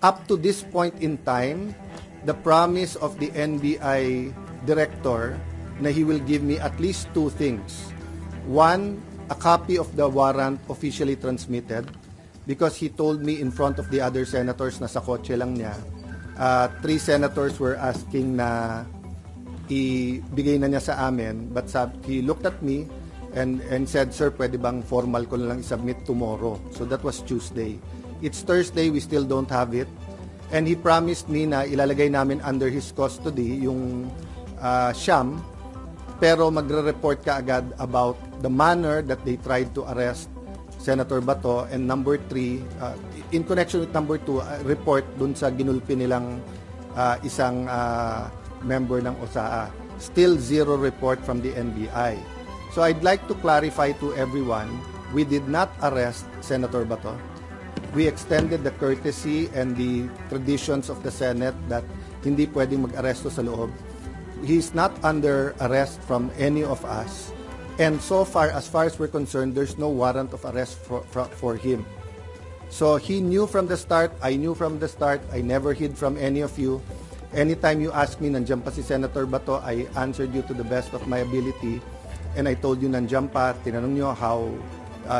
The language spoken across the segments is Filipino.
up to this point in time, the promise of the NBI director na he will give me at least two things. One, a copy of the warrant officially transmitted, because he told me in front of the other senators na sa kotse lang niya. 3 senators were asking na ibigay na niya sa amin, but he looked at me and said, "Sir, pwede bang formal ko na lang i-submit tomorrow?" So that was Tuesday. It's Thursday, we still don't have it. And he promised me na ilalagay namin under his custody yung Shyam, pero magre-report ka agad about the manner that they tried to arrest Senator Bato, and number 3, in connection with number 2, report dun sa ginulpi nilang isang member ng OSAA. Still zero report from the NBI. So I'd like to clarify to everyone, we did not arrest Senator Bato. We extended the courtesy and the traditions of the Senate that hindi pwedeng mag-aresto sa loob. He's not under arrest from any of us. And so far as we're concerned, there's no warrant of arrest for him. So he knew from the start, I knew from the start, I never hid from any of you. Anytime you ask me, nandiyan pa si Senator Bato, I answered you to the best of my ability. And I told you, nandiyan pa, tinanong nyo how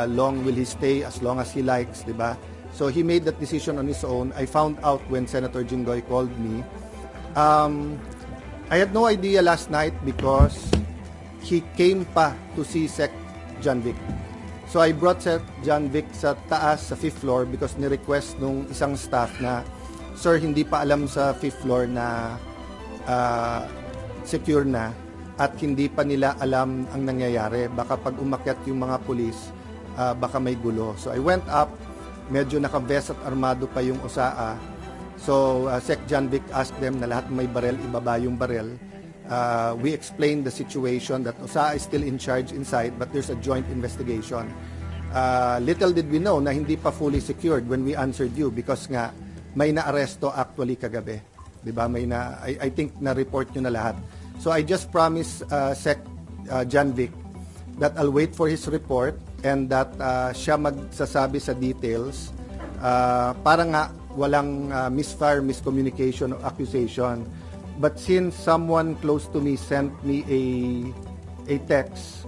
long will he stay, as long as he likes, di ba? So he made that decision on his own. I found out when Senator Jinggoy called me. I had no idea last night because he came pa to see Sec John Vic. So I brought Sec John Vic sa taas, sa 5th floor, because ni-request nung isang staff na, "Sir, hindi pa alam sa 5th floor na secure na at hindi pa nila alam ang nangyayari. Baka pag umakyat yung mga pulis, baka may gulo." So I went up, medyo naka-vest at armado pa yung OSAA. So Sec John Vic asked them na lahat may barel, ibaba yung barel. We explained the situation that OSAA is still in charge inside, but there's a joint investigation. Little did we know na hindi pa fully secured when we answered you, because nga may na-aresto actually kagabi. Diba? I think na-report nyo na lahat. So I just promised Sec John Vic that I'll wait for his report and that siya magsasabi sa details para nga walang miscommunication or accusation. But since someone close to me sent me a text,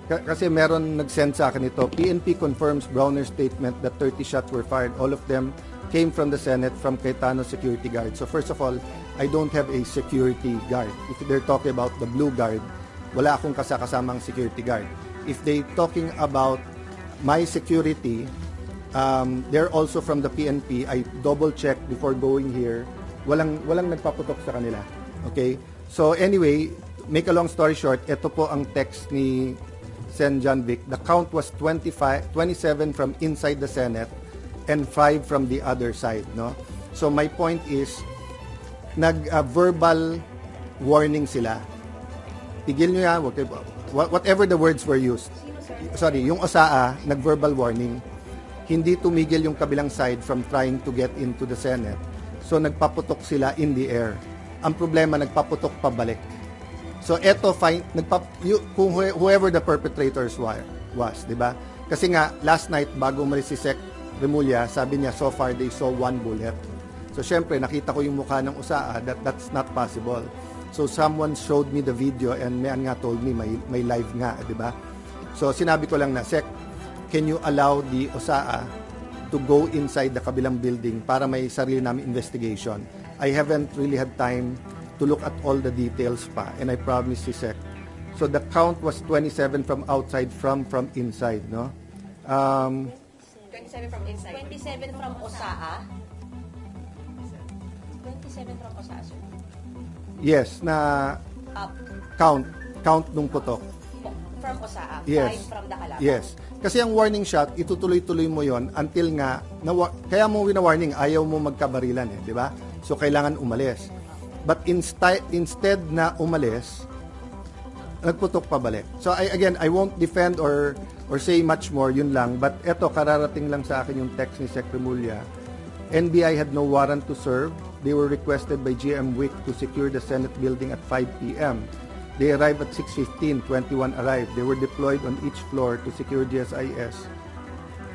kasi meron nag-send sa akin ito, PNP confirms Browner's statement that 30 shots were fired. All of them came from the Senate, from Cayetano security guard. So first of all, I don't have a security guard. If they're talking about the blue guard, wala akong kasamang security guard. If they talking about my security, they're also from the PNP. I double-check before going here. Walang nagpaputok sa kanila. Okay? So anyway, make a long story short, ito po ang text ni Sen John Vic. The count was 27 from inside the Senate and 5 from the other side. No? So my point is, verbal warning sila. Tigil nyo yan, whatever the words were used. Sorry, yung OSAA, nag-verbal warning. Hindi tumigil yung kabilang side from trying to get into the Senate. So nagpaputok sila in the air. Ang problema, nagpaputok pabalik. So eto, kung whoever the perpetrators was, di ba? Kasi nga, last night, bago umalis si Sec Remulla, sabi niya, so far they saw 1 bullet. So syempre, nakita ko yung mukha ng OSAA, that's not possible. So someone showed me the video and Mayan nga told me may live nga, di ba? So sinabi ko lang na, Sec, can you allow the OSAA to go inside the kabilang building para may sarili namin investigation? I haven't really had time to look at all the details pa, and I promise si Sec. So the count was 27 from outside, from inside, no? 27 from inside. 27 from OSAA. 27 from OSAA, sir. Yes, na count nung putok. From OSAA, yes. 5 from the kalaban. Yes. Kasi ang warning shot, itutuloy-tuloy mo yon until nga, kaya mo wina-warning, ayaw mo magkabarilan di ba? So kailangan umalis. But instead na umalis, nagputok pabalik. So I won't defend or say much more, yun lang. But eto, kararating lang sa akin yung text ni Sec Remulla. NBI had no warrant to serve. They were requested by GM Wick to secure the Senate building at 5 p.m. They arrived at 6:15, 21 arrived. They were deployed on each floor to secure GSIS.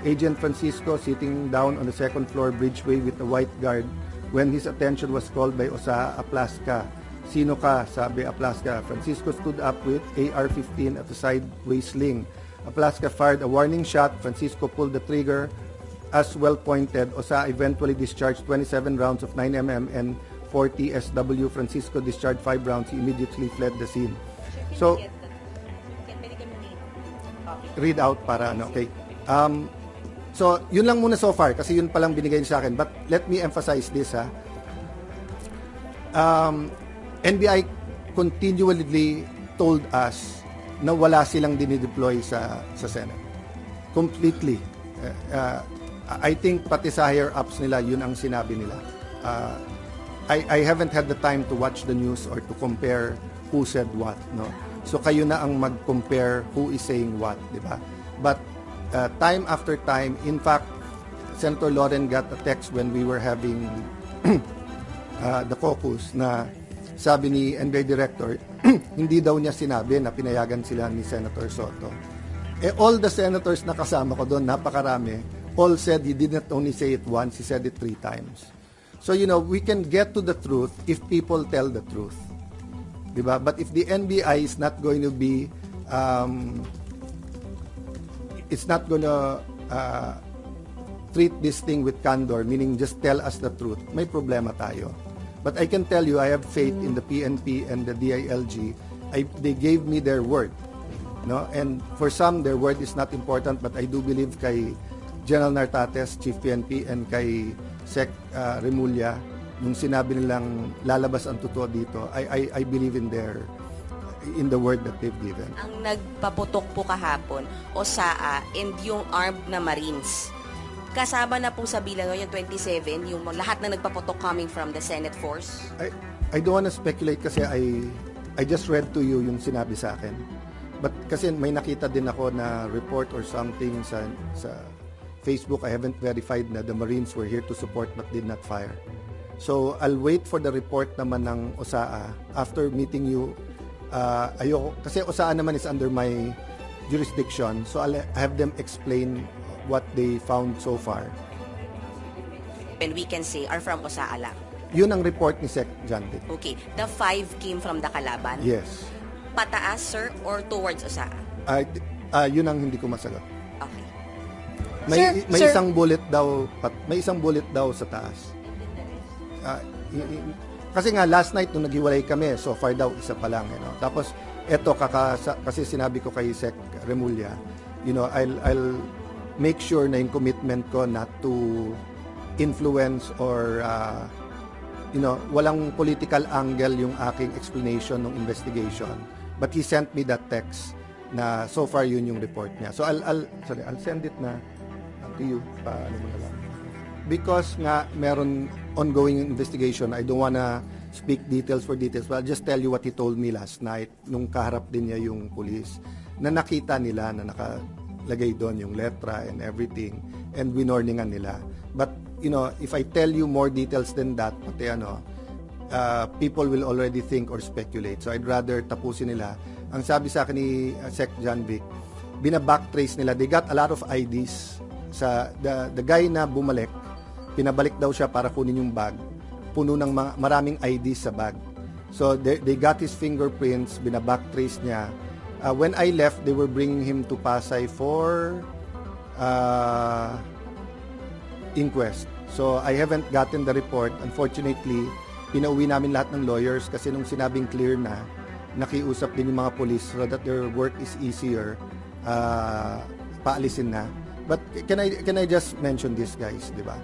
Agent Francisco sitting down on the second floor bridgeway with a white guard when his attention was called by Osaa Aplaska. Sino ka? Sabi Aplaska. Francisco stood up with AR-15 at the sideways sling. Aplaska fired a warning shot. Francisco pulled the trigger as well pointed. Osaa eventually discharged 27 rounds of 9mm and 40 SW. Francisco discharged 5 rounds. He immediately fled the scene. So, Pwede ka copy. read out para ano, okay. So, yun lang muna so far kasi yun palang binigay niya sa akin. But let me emphasize this, ha. NBI continually told us na wala silang dinideploy sa Senate. Completely. I think pati sa higher ups nila, yun ang sinabi nila. I haven't had the time to watch the news or to compare who said what, no. So kayo na ang mag-compare who is saying what, di ba? But time after time, in fact, Senator Loren got a text when we were having the caucus na sabi ni NBI Director, hindi daw niya sinabi na pinayagan sila ni Senator Soto. All the senators na kasama ko doon, napakarami, all said he did not only say it once, he said it 3 times. So, we can get to the truth if people tell the truth. Diba? But if the NBI is not going to be, it's not going to treat this thing with candor, meaning just tell us the truth, may problema tayo. But I can tell you, I have faith in the PNP and the DILG. They gave me their word. No? And for some, their word is not important, but I do believe kay General Nartates, Chief PNP, and kay Sec Remulla, nung sinabi nilang lalabas ang totoo dito, I believe in the word that they've given. Ang nagpaputok po kahapon, Osaa and yung armed na Marines. Kasama na po sa bilang yung 27, yung lahat na nagpaputok coming from the Senate force? I don't want to speculate kasi I just read to you yung sinabi sa akin. But kasi may nakita din ako na report or something sa Facebook. I haven't verified na the Marines were here to support but did not fire. So I'll wait for the report naman ng Osaa after meeting you. Ayoko kasi Osaa naman is under my jurisdiction, so I'll have them explain what they found so far. And we can say are from Osaa lang. Yun ang report ni Sec. John Vic. Okay. The 5 came from the Kalaban? Yes. Pataas, sir, or towards Osaa? Yun ang hindi ko masagot. Okay. May Sir, isang bullet daw sa taas. Kasi nga last night nung naghiwalay kami, so far daw isa pa lang, Tapos eto kasi sinabi ko kay Sec Remulla, I'll make sure na yung commitment ko not to influence or walang political angle yung aking explanation ng investigation. But he sent me that text na so far yun yung report niya. So I'll send it na to you paano mo na lang. Because nga meron ongoing investigation, I don't wanna speak details for details, but I'll just tell you what he told me last night nung kaharap din niya yung police na nakita nila na nakalagay doon yung letra and everything and winorningan nila. But if I tell you more details than that, pati people will already think or speculate. So I'd rather tapusin nila. Ang sabi sa akin ni Sec. John Vic, bina-backtrace nila. They got a lot of IDs. Sa the guy na bumalik, pinabalik daw siya para kunin yung bag. Puno ng maraming IDs sa bag. So they got his fingerprints, bina-backtrace niya. When I left, they were bringing him to Pasay for inquest. So I haven't gotten the report. Unfortunately, pinauwi namin lahat ng lawyers kasi nung sinabing clear na, nakiusap din yung mga police so that their work is easier, paalisin na. But can I just mention this, guys, di ba?